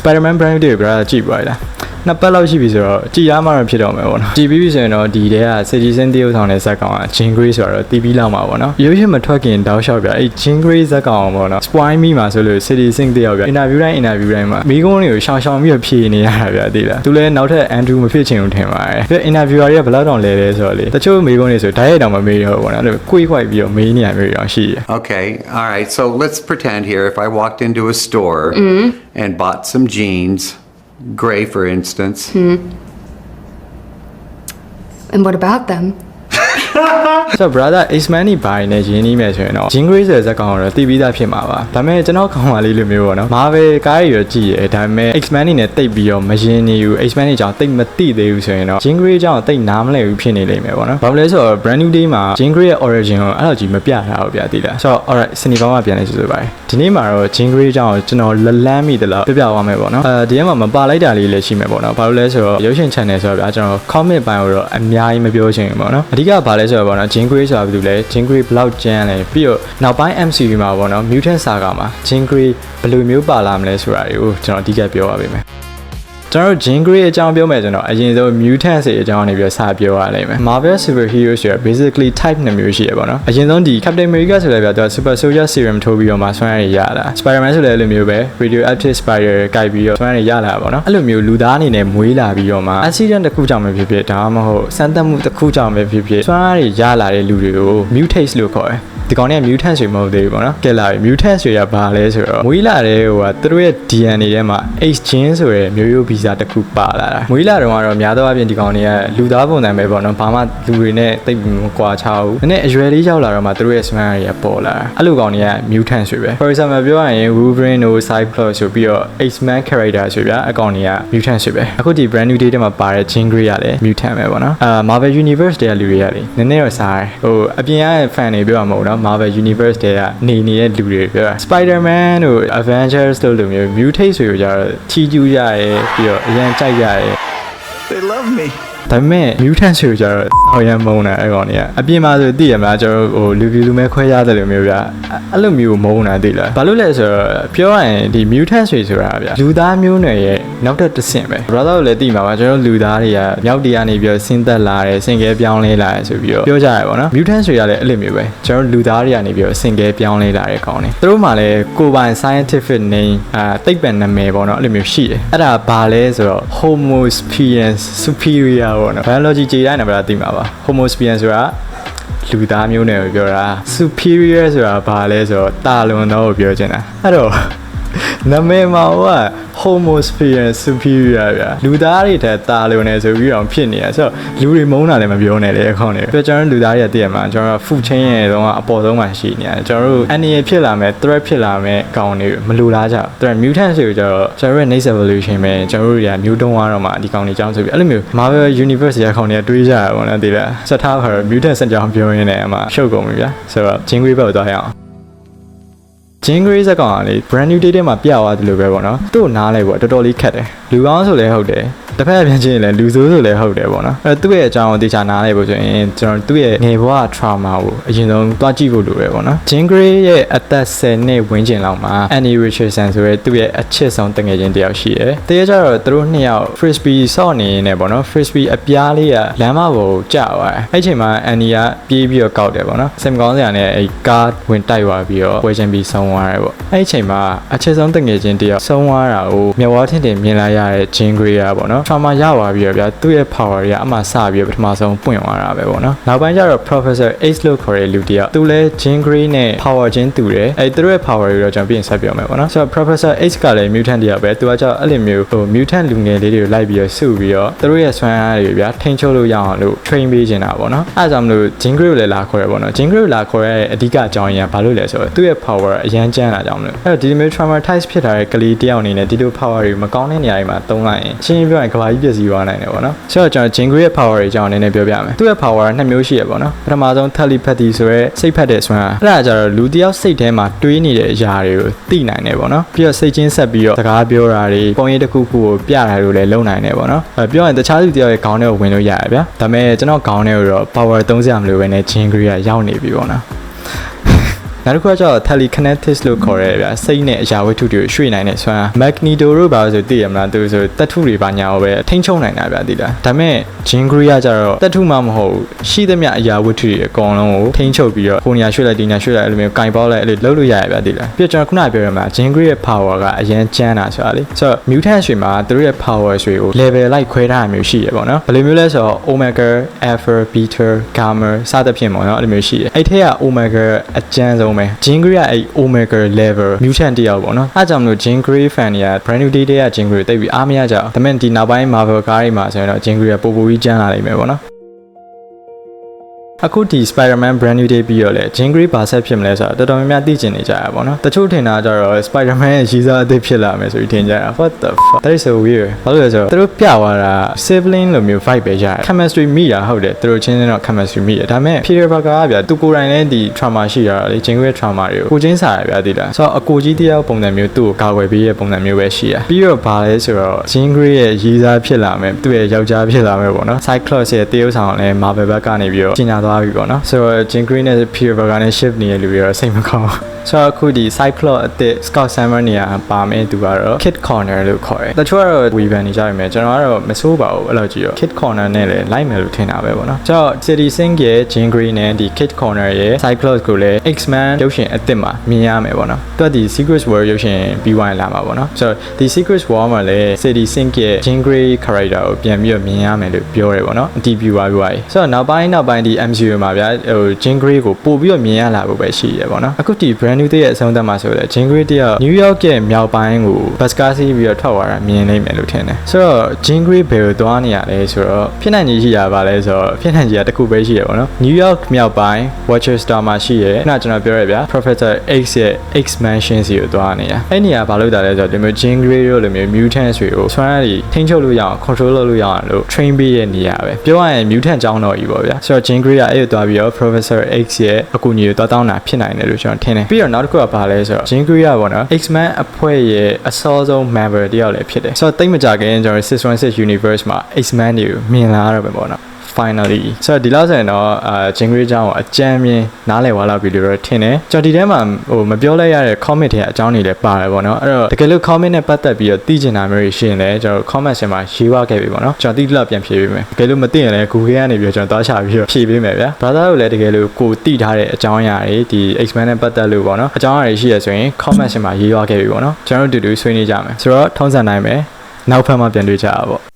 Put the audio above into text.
Spider-Man brand တွေပြကြည့်ပါလားနှစ်ပတ်လောက်ရှိပြီဆိုတော့ကြည်ရမှတော့ဖြစ်တော့မယ်ပေါ့နော်ကြည်ပြီးပြီဆိုရင်တော့ဒီထဲက Citizen တရုတ်ဆောင်တဲ့ဇက်ကောင်က Jean Grey ဆိုတော့တီးပြီးလောက်မှာပေါ့နော်ရုပ်ရှင်မထွက်ခင်တောက်လျှောက်ပြအဲ့ Jean Grey ဇက်ကောင်ပေါ့နော် spoil me မှာဆိုလို့ Citizen တယောက်ပြ interview တိုင်းမှာမိကုန်းတွေကိုရှောင်ပြီးတော့ဖြေနေရတာပြသိလားသူလည်းနောက်ထပ် Andrew မဖြစ်ချင်ဘူးထင်ပါတယ်ပြီး interviewer တွေကဘယ်လောက်တောင်လဲဆိုတော့လေတချို့မိကုန်းတွေဆိုတိုက်ရိုက်တောင်မမေးတော့ဘူးပေါ့နော်အဲ့လိုကွေးခွိုက်ပြီးတော့မေးနေရမျိုးတောင်ရှိတယ် Okay, all right. So let's pretend here if I walked into a store and bought some jeans, gray for instance. And what about them? So brother X-Men นี่ပါနေရင်းနှီးမယ်ဆိုရင်တော့ Jean Grey ဆိုတဲ့ဇာတ်ကောင်ကတော့တီးပြီးသားဖြစ်မှာပါဒါပေမဲ့ကျွန်တော်ခေါင်းပါလေးလိုမျိုးပေါ့နော် Marvel ကားတွေရောကြည့်ရဲဒါပေမဲ့ X-Men นี่နဲ့တိတ်ပြီးတော့မရင်းနေဘူး X-Men นี่ကြောင့်တိတ်မသိသေးဘူးဆိုရင်တော့ Jean Grey ကြောင့်တိတ်နားမလဲဘူးဖြစ်နေလိမ့်မယ်ပေါ့နော်ဘာလို့လဲဆိုတော့ Brand New Day မှာ Jean Grey ရဲ့ origin ကိုအဲ့လိုကြီးမပြထားဘူးဗျာသိလားဆိုတော့ alright စနေပေါင်းကပြန်နေဆိုပါတယ်ဒီနေ့မှာတော့ Jean Grey ကြောင့်ကျွန်တော်လလန်းမိတယ်လို့ပြသွားမယ်ပေါ့နော်ဒီထဲမှာမပါလိုက်တာလေးလည်းရှိမယ်ပေါ့နော်ဘာလို့လဲဆိုတော့ရုပ်ရှင် channel ဆိုတော့ဗျာကျွန်တော် comic ပိုင်းကိုတော့အများကြီးမပြောချင်ဘူးပေါ့နော်အဓိကဘာလဲဆိုတော့ပေါ့နော် Jean Grey ဆိုတာဘာလို့လဲ Jean Grey ဘလောက်ကျန်းလဲပြီးတော့နောက်ပိုင်း MCU မှာပေါ့နော် Mutant Saga မှာ Jean Grey ဘယ်လိုမျိုးပါလာမလဲဆိုတာတွေကိုကျွန်တော်အဓိကပြောပါမယ်ကျွန်တော် Jean Grey အကြောင်းပြောမယ်ဆိုတော့အရင်ဆုံး Mutant တွေအကြောင်းနေပြီးစပြောရလိမ့်မယ် Marvel Superhero ဆိုတာ basically type နှစ်မျိုးရှိရပါတော့အရင်ဆုံးဒီ Captain America ဆိုလည်းပြတော့ Super Soldier Serum ထိုးပြီးတော့မှဆွမ်းရရတာ Spider-Man ဆိုလည်းအဲ့လိုမျိုးပဲ Radioactive Spider ကိုက်ပြီးတော့ဆွမ်းရရလာပါတော့အဲ့လိုမျိုးလူသားအနေနဲ့မွေးလာပြီးတော့မှ accident တစ်ခုကြောင့်ပဲဖြစ်ဖြစ်ဒါမှမဟုတ်စမ်းသပ်မှုတစ်ခုကြောင့်ပဲဖြစ်ဖြစ်ဆွမ်းရလာတဲ့လူတွေကို mutates လို့ခေါ်တယ်ဒီကောင်တွေက mutant တွေမဟုတ်သေးဘူးပေါ့နော်ကဲလာပြီ mutant တွေကဘာလဲဆိုတော့မွေးလာတဲ့ဟိုကသူတို့ရဲ့ DNA ထဲမှာ H gene ဆိုတဲ့မျိုးရိုးဗီဇတစ်ခုပါလာတာမွေးလာတော့ကတော့များသောအားဖြင့်ဒီကောင်တွေကလူသားပုံစံပဲပေါ့နော်ဘာမှလူတွေနဲ့တိတ်မကွာခြားဘူးနည်းနည်းအရွယ်လေးရောက်လာတော့မှသူတို့ရဲ့ sman တွေကပေါ်လာအဲ့လိုကောင်တွေက mutant တွေပဲ for example ပြောရရင် Wolverine တို့ Cyclops ဆိုပြီးတော့ X-Men character ဆိုပြအကောင်တွေက mutant တွေပဲအခုဒီ brand new day မှာပါတဲ့ Jean Grey ရတယ် mutant ပဲပေါ့နော်Marvel Universe တွေကလူတွေရတယ်နည်းနည်းတော့စားဟိုအပြင်က fan တွေပြောမှာမဟုတ်နော်Marvel Universe တွေကနေတဲ့လူတွေပြောတာ Spider-Man တို့ Avengers တို့လိုမျိုး mutate ဆိုကြတော့ချီကျူးရရဲပြီးတော့အရင်ကြိုက်ရရဲ They love me. ဒါပေမဲ့ mutant ဆိုကြတော့ဟောရမ်းမုန်းတာအဲ့ကောင်တွေကအပြင်မှာဆိုသိရမလားကျွန်တော်ဟိုလူပြူလူမဲခွဲရတယ်လို့မျိုးဗျာအဲ့လိုမျိုးမုန်းတာသိလားဘာလို့လဲဆိုတော့ပြောရရင်ဒီ mutant တွေဆိုတာဗျာလူသားမျိုးနွယ်ရဲ့နောက်တစ်ဆင့်ပဲ brother တို့လည်းသိမှာပါကျွန်တော်လူသားတွေကမြောက်တရားနေပြီးတော့ဆင်းသက်လာတယ်ဆင်ကဲပြောင်းလဲလာတယ်ဆိုပြီးတော့ပြောကြရပါတော့ mutant တွေကလည်းအဲ့လိုမျိုးပဲကျွန်တော်လူသားတွေကနေပြီးတော့ဆင်ကဲပြောင်းလဲလာတဲ့ကောင်တွေသူတို့မှလည်းကိုယ်ပိုင် scientific name သိပ္ပံနာမည်ပေါ့နော်အဲ့လိုမျိုးရှိတယ်အဲ့ဒါဘာလဲဆိုတော့ Homo sapiens superiorပေါ့နော် biology ကြည်တိုင်းတော့သိမှာပါ Homo sapiens ဆိုတာလူသားမျိုးနွယ်ကိုပြောတာ superior ဆိုတာဘာလဲဆိုတော့တာလွန်တော့ကိုပြောချင်တာအဲ့တော့နာမည်မှာဟိုက Homo sapiens superior ဗျာလူသားတွေတက်တာလွန်နေဆိုပြီးတော့ဖြစ်နေရဆိုတော့လူတွေမုန်းတာလည်းမပြောနဲ့လေအခေါင်းနေပြကျွန်တော်လူသားတွေတည်ရမှာကျွန်တော် food chain ရဲ့တော့အပေါ်ဆုံးမှာရှိနေတယ်ကျွန်တော်တို့ အနေဖြစ်လာမယ် threat ဖြစ်လာမယ်ကောင်တွေမလိုလားကြဘူး threat mutant ဆိုကြတော့ကျွန်တော်ရဲ့ next evolution ပဲကျွန်တော်တို့တွေက mutant ကတော့မှဒီကောင်တွေအကြောင်းဆိုပြီးအဲ့လိုမျိုး Marvel Universe ရဲ့ကောင်တွေကတွေးကြရပါတော့တည်လားဆက်ထားပါတော့ mutant စကြောင်းပြောရင်းနဲ့အမှရှုပ်ကုန်ပြီဗျာဆိုတော့ Jean Grey ဘက်ကိုသွားရအောင်Jean Grey ဇာတ်ကောင်ကလေ brand new day မှာပြသွားတယ်လို့ပဲပေါ့နော်သူ့နားလဲပေါ့တော်တော်လေးခက်တယ်လူကောင်းဆိုလည်းဟုတ်တယ်တစ်ဖက်ပြန်ချင်းလည်းလူဆိုးဆိုလည်းဟုတ်တယ်ပေါ့နော်အဲ့သူ့ရဲ့အကြောင်းကိုသိချာနားလဲဖို့ဆိုရင်ကျွန်တော်သူ့ရဲ့ငယ်ဘဝ trauma ကိုအရင်ဆုံးတွားကြည့်ဖို့လိုပဲပေါ့နော် Jean Grey ရဲ့အသက်10နှစ်ဝန်းကျင်လောက်မှာ Annie Richardson ဆိုရဲသူ့ရဲ့အချစ်ဆုံးတငယ်ချင်းတစ်ယောက်ရှိတယ်တကယ်ကြတော့သူတို့နှစ်ယောက် frisbee ဆော့နေနေပေါ့နော် frisbee အပြားလေးကလမ်းမပေါ်ကိုကျသွားတယ်အဲ့ချိန်မှာ Annie ကပြေးပြီးတော့ကောက်တယ်ပေါ့နော်စင်ကောင်းစရာနဲ့အဲ့ကားဝင်တိုက်သွားပြီးတော့ပွဲချင်းပြီးဆုံးသွားတယ်ပေါ့အဲ့ချိန်မှာအချစ်ဆုံးတငယ်ချင်းတစ်ယောက်ဆုံးသွားတာကိုမျက်ဝါးထင်ထင်မြင်လာရတဲ့ Jean Grey ကပေါ့နော် trauma ရသွားပြီးတော့ဗျာသူ့ရဲ့ power တွေကအမှစပြီးတော့ပထမဆုံးပွင့်သွားတာပဲပေါ့နော်နောက်ပိုင်းကျတော့ Professor X လို့ခေါ်တဲ့လူတစ်ယောက်သူလည်း Jean Grey နဲ့ power ချင်းတူတယ်အဲ့သူတို့ရဲ့ power တွေတော့ကျွန်တော်ပြင်ဆက်ပြောမယ်ပေါ့နော်ဆိုတော့ Professor X ကလည်း mutant တစ်ယောက်ပဲသူကကြောက်အဲ့လိုမျိုးဟို mutant လူငယ်လေးတွေကိုလိုက်ပြီးတော့စုပြီးတော့သူတို့ရဲ့စွမ်းအားတွေဗျာထိန်းချုပ်လို့ရအောင်လို့ train ပေးနေတာပေါ့နော်အဲ့ဒါကြောင့်မလို့ Jean Grey ကိုလည်းလာခေါ်ရပေါ့နော် Jean Grey ကိုလာခေါ်ရတဲ့အဓိကအကြောင်းရင်းကဘာလို့လဲဆိုတော့သူ့ရဲ့ power အရန်ကျန်းလာကြောင်းမလို့အဲ့တော့ဒီလိုမျိုး traumatize ဖြစ်ထားတဲ့ကလေးတစ်ယောက်အနေနဲ့ဒီလို power တွေမကောင်းတဲ့နေရာတွေမှာသုံးလိုက်ရင်ရှင်းပြောရင်ကဘာကြီးပြည့်စည်သွားနိုင်တယ်ပေါ့နော်ဆိုတော့ကျွန်တော် Jean Grey ရဲ့ power တွေအကြောင်းနည်းနည်းပြောပြမယ်သူ့ရဲ့ power နှစ်မျိုးရှိရပေါ့နော်ပထမဆုံး telepathy ဆိုရဲစိတ်ဖက်တဲ့စွမ်းအားအဲ့ဒါကြတော့လူတစ်ယောက်စိတ်ထဲမှာတွေးနေတဲ့အရာတွေကိုသိနိုင်တယ်ပေါ့နော်ပြီးတော့စိတ်ချင်းဆက်ပြီးတော့စကားပြောတာတွေပုံရိပ်တစ်ခုခုကိုပြတာတွေလည်းလုပ်နိုင်တယ်ပေါ့နော်ပြောရင်တခြားလူတစ်ယောက်ရဲ့ခေါင်းထဲကိုဝင်လို့ရရဗျာဒါပေမဲ့ကျွန်တော်ခေါင်းထဲကိုတော့ power သုံးစရာမလိုဘဲနဲ့ Jean Grey ကရောက်နေပြီပေါ့နော် နောက်တစ်ခုကကျတော့ telekinesis လို့ခေါ်ရဲဗျာစိတ်နဲ့အရာဝတ္ထုတွေကိုရွှေ့နိုင်တဲ့စွမ်း magneto တို့ပါဆိုသိရမလားသူဆိုတတ်ထုတွေပါညာရောပဲထိန်းချုပ်နိုင်တာဗျာသိလားဒါပေမဲ့ Jingri ကကျတော့တတ်ထုမှမဟုတ်ရှိသမျှအရာဝတ္ထုတွေအကုန်လုံးကိုထိန်းချုပ်ပြီးတော့ကိုနေရာရွှေ့လိုက်ဒီနေရာရွှေ့လိုက်အဲ့လိုမျိုးကင်ပေါက်လိုက်အဲ့လိုလုပ်လို့ရရဗျာသိလားပြီးတော့ကျွန်တော်ခုနပြောရမှာ Jingri ရဲ့ power ကအရင်ကျန်းတာဆိုတာလေဆိုတော့ mutant တွေမှာသူတို့ရဲ့ power တွေကို level လိုက်ခွဲထားတာမျိုးရှိရပေါ့နော်ဘယ်လိုမျိုးလဲဆိုတော့ omega alpha beta gamma စသဖြင့်ပေါ့နော်အဲ့လိုမျိုးရှိတယ်အဲ့ထက်က omega အကျန်းဆုံးပဲ Jingri ကအဲ့ omega level mutant တယောက်ပေါ့နော်အဲ့ကြောင့်မလို့ Jingri fan တွေက brand new day တွေက Jingri ကိုတိတ်ပြီးအားမရကြအောင်ဒါပေမဲ့ဒီနောက်ပိုင်း Marvel ကားတွေမှာဆိုရင်တော့ Jingri ကပိုပြီးကျန်းလာနိုင်မယ်ပေါ့နော်အခုဒီ Spider-Man brand new day ပြီးတော့လေ Jingri ဘာဆက်ဖြစ်မလဲဆိုတော့တော်တော်များများသိကျင်နေကြရပါတော့တချို့ထင်တာကြတော့ Spider-Man ရဲ့ရည်စားအသစ်ဖြစ်လာမယ်ဆိုပြီးထင်ကြတာ What the fuck that is so weird ဘာလို့လဲဆိုတော့သူတို့ပြသွားတာ sibling လိုမျိုး vibe ပဲရတယ် chemistry မိတာဟုတ်တယ်သူတို့ချင်းချင်းတော့ chemistry မိတယ်ဒါပေမဲ့ Peter Parker ကဗျာသူကိုယ်တိုင်လည်းဒီ trauma ရှိရတာလေ Jingri ရဲ့ trauma တွေကိုကိုချင်းစားရဗျာသိလားဆိုတော့အကိုကြီးတယောက်ပုံစံမျိုးသူ့ကိုကာကွယ်ပေးရဲ့ပုံစံမျိုးပဲရှိရပြီးတော့ဘာလဲဆိုတော့ Jingri ရဲ့ရည်စားဖြစ်လာမယ်သူ့ရဲ့ယောက်ျားဖြစ်လာမယ်ပေါ့နော် Cyclops ရဲ့တရုပ်ဆောင်လည်း Marvel ဘက်ကနေပြီးတော့ကျင်ညာသွားပြီပေါ့နော်ဆိုတော့ Jingri နဲ့ Peter Parker နဲ့ shift နေတဲ့လူတွေတော့စိတ်မကောင်းဆိုတော့အခုဒီ Cyclops အသစ် Scott Summers နေရာပါမယ်သူကတော့ Kid Corner လို့ခေါ်တယ်တချို့ကတော့ Weaver နေကြပြီမယ်ကျွန်တော်ကတော့မဆိုးပါဘူးအဲ့လိုကြည့်တော့ Kid Corner နဲ့လည်းလိုက်မယ်လို့ထင်တာပဲပေါ့နော်ဆိုတော့ City Sink ရဲ့ Jingri နဲ့ဒီ Kid Corner ရဲ့ Cyclops ကိုလည်း X-Men ရုပ်ရှင်အသစ်မှာမြင်ရမယ်ပေါ့နော်သူကဒီ Secret War ရုပ်ရှင်ပြီးဝိုင်းလာမှာပေါ့နော်ဆိုတော့ဒီ Secret War မှာလည်း City Sink ရဲ့ Jingri character ကိုပြန်ပြီးတော့မြင်ရမယ်လို့ပြောတယ်ပေါ့နော်အတီးပြွားပြီးဆိုတော့နောက်ပိုင်းဒီ MCU မှာဗျာဟို Jingri ကိုပို့ပြီးတော့မြင်ရလာဖို့ပဲရှိရပေါ့နော်အခုဒီ brand new ရဲ့အဆုံးသတ်မှာဆိုတော့ Jingri တယောက် New York ရဲ့မြောက်ပိုင်းကိုဘတ်စကားစီးပြီးတော့ထွက်သွားတာမြင်နိုင်မယ်လို့ထင်တယ်ဆိုတော့ Jingri ဘယ်ကိုသွားနေရလဲဆိုတော့ဖြစ်နိုင်ကြီးရှိရပါလဲဆိုတော့ဖြစ်နိုင်ကြီးကတစ်ခုပဲရှိရပေါ့နော် New York မြောက်ပိုင်း Rochester မှာရှိရခုနကျွန်တော်ပြောရဗျာ Professor X ရဲ့ X-Mansion စီကိုသွားနေရအဲ့နေရာဘာလို့တာလဲဆိုတော့ဒီမျိုး Jingri တို့လိုမျိုး mutant တွေကိုဆွမ်းရည်ထိန်းချုပ်လို့ရအောင် control လုပ်လို့ရအောင်လို့ train ပေးရနေရပဲပြောရရင် mutant ကျောင်းတော်ကြီးပေါ့ဗျာဆိုတော့ Jingri ကအဲ့ကိုသွားပြီးတော့ Professor X ရဲ့အကူအညီကိုတောင်းတာဖြစ်နိုင်တယ်လို့ကျွန်တော်ထင်တယ်ပြီးတော့နောက်တစ်ခုကဘာလဲဆိုတော့ Jingri ကပေါ့နော် X-Men အဖွဲ့ရဲ့အစောဆုံး member တယောက်လည်းဖြစ်တယ်ဆိုတော့တိတ်မကြခင်ကျွန်တော်616 universe မှာ X-Men တွေကိုမြင်လာရတော့ပဲပေါ့နော်finally ဆိုတော့ဒီလောက်ဆိုရင်တော့Jingri အကြောင်းကိုအကြမ်းမြင်နားလည်သွားလောက်ပြီလို့ထင်တယ်ကျွန်တော်ဒီထဲမှာဟိုမပြောလိုက်ရတဲ့ comment တွေအကြောင်းတွေလည်းပါတယ်ပေါ့နော်အဲ့တော့တကယ်လို့ comment နဲ့ပတ်သက်ပြီးတော့သိချင်တာမျိုးရှိရင်လည်းကျွန်တော် comment ရှင်မှာရေးသွားခဲ့ပြီပေါ့နော်ကျွန်တော်တိတိကျပြန်ဖြေပေးမယ်တကယ်လို့မသိရင်လည်း Google ကနေပြီးတော့ကျွန်တော်သွားချပြီးတော့ဖြေပေးမယ်ဗျာ brother တို့လည်းတကယ်လို့ကိုသိထားတဲ့အကြောင်းအရာတွေဒီ X-Men နဲ့ပတ်သက်လို့ပေါ့နော်အကြောင်းအရာတွေရှိရဆိုရင် comment ရှင်မှာရေးသွားခဲ့ပြီပေါ့နော်ကျွန်တော်တို့တူတူဆွေးနွေးကြမယ်ဆိုတော့ထုံးစံနိုင်မယ်နောက်ဖက်မှပြန်တွေ့ကြတာပေါ့